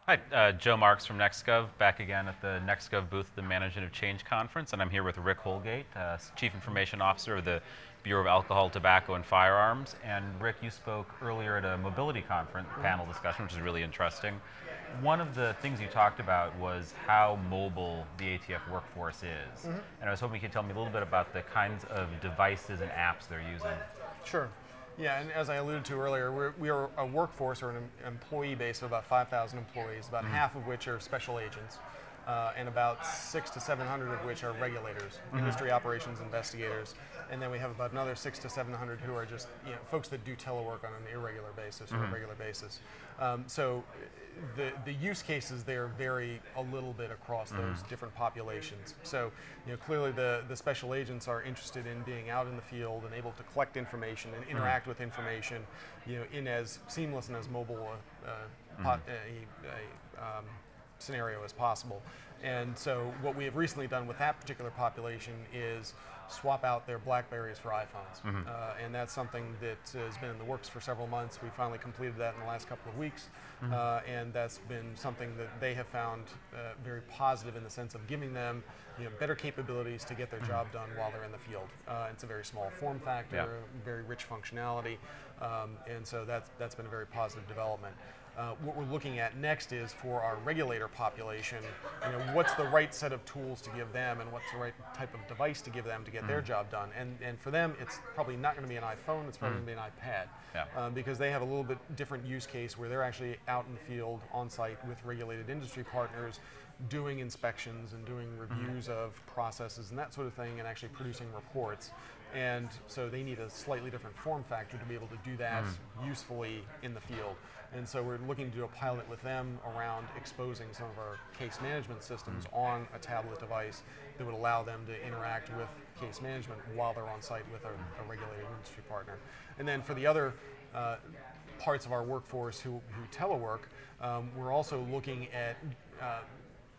Hi, Joe Marks from Nextgov, back again at the Nextgov booth at the Management of Change Conference, and I'm here with Rick Holgate, Chief Information Officer of the Bureau of Alcohol, Tobacco, and Firearms. And Rick, you spoke earlier at a mobility conference panel discussion, which is really interesting. One of the things you talked about was how mobile the ATF workforce is. And I was hoping you could tell me a little bit about the kinds of devices and apps they're using. Sure. Yeah, and as I alluded to earlier, we are a workforce or an employee base of about 5,000 employees, about half of which are special agents, and about 600 to 700 of which are regulators, industry operations investigators, and then we have about another 600 to 700 who are just folks that do telework on an irregular basis or a regular basis. So the use cases there vary a little bit across those different populations. So clearly the special agents are interested in being out in the field and able to collect information and interact with information in as seamless and as mobile scenario as possible. And so what we have recently done with that particular population is swap out their BlackBerries for iPhones. And that's something that has been in the works for several months. We finally completed that in the last couple of weeks. And that's been something that they have found very positive in the sense of giving them better capabilities to get their job done while they're in the field. It's a very small form factor, very rich functionality, and so that's been a very positive development. What we're looking at next is for our regulator population, what's the right set of tools to give them and what's the right type of device to give them to get their job done. And for them, it's probably not going to be an iPhone, it's probably going to be an iPad. Because they have a little bit different use case where they're actually out in the field on site with regulated industry partners doing inspections and doing reviews of processes and that sort of thing and actually producing reports. And so they need a slightly different form factor to be able to do that usefully in the field. And so we're looking to do a pilot with them around exposing some of our case management systems on a tablet device that would allow them to interact with case management while they're on site with a regulated industry partner. And then for the other parts of our workforce who telework, we're also looking at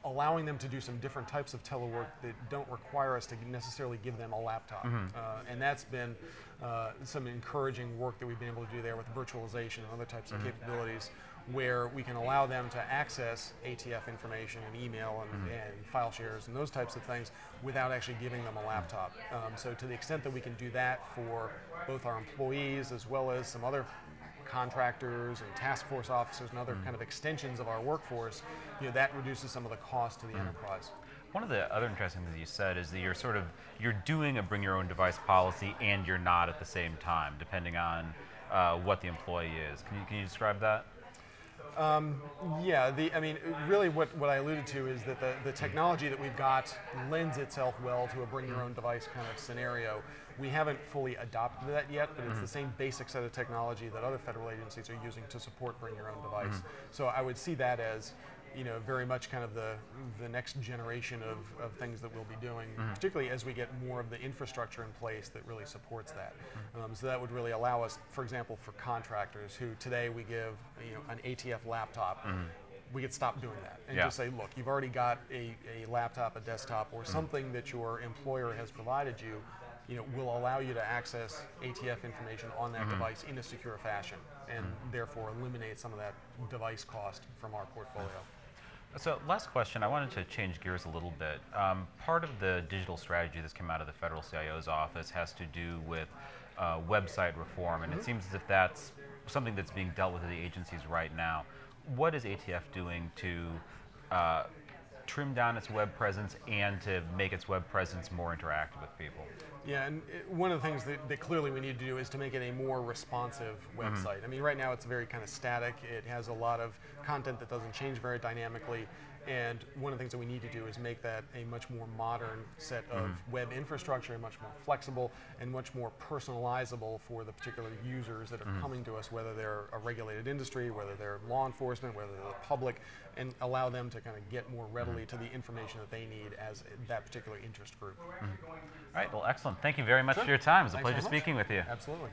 allowing them to do some different types of telework that don't require us to necessarily give them a laptop. And that's been some encouraging work that we've been able to do there with virtualization and other types of capabilities where we can allow them to access ATF information and email and file shares and those types of things without actually giving them a laptop. So to the extent that we can do that for both our employees as well as some other contractors and task force officers and other kind of extensions of our workforce, that reduces some of the cost to the enterprise. One of the other interesting things you said is that you're doing a bring your own device policy and you're not at the same time, depending on what the employee is. Can you describe that? Yeah, really what I alluded to is that the technology that we've got lends itself well to a bring your own device kind of scenario. We haven't fully adopted that yet, but it's the same basic set of technology that other federal agencies are using to support bring your own device. So I would see that as very much kind of the next generation of things that we'll be doing, particularly as we get more of the infrastructure in place that really supports that. So that would really allow us, for example, for contractors who today we give an ATF laptop, we could stop doing that and just say, look, you've already got a laptop, a desktop, or something that your employer has provided you, will allow you to access ATF information on that device in a secure fashion and therefore eliminate some of that device cost from our portfolio. So last question, I wanted to change gears a little bit. Part of the digital strategy that's come out of the federal CIO's office has to do with website reform, and it seems as if that's something that's being dealt with at the agencies right now. What is ATF doing to trim down its web presence and to make its web presence more interactive with people? Yeah, and one of the things that clearly we need to do is to make it a more responsive website. I mean, right now it's very kind of static. It has a lot of content that doesn't change very dynamically. And one of the things that we need to do is make that a much more modern set of web infrastructure, much more flexible and much more personalizable for the particular users that are coming to us, whether they're a regulated industry, whether they're law enforcement, whether they're the public, and allow them to kind of get more readily to the information that they need as that particular interest group. All right, well, excellent. Thank you very much for your time. It was a pleasure speaking with you. Absolutely.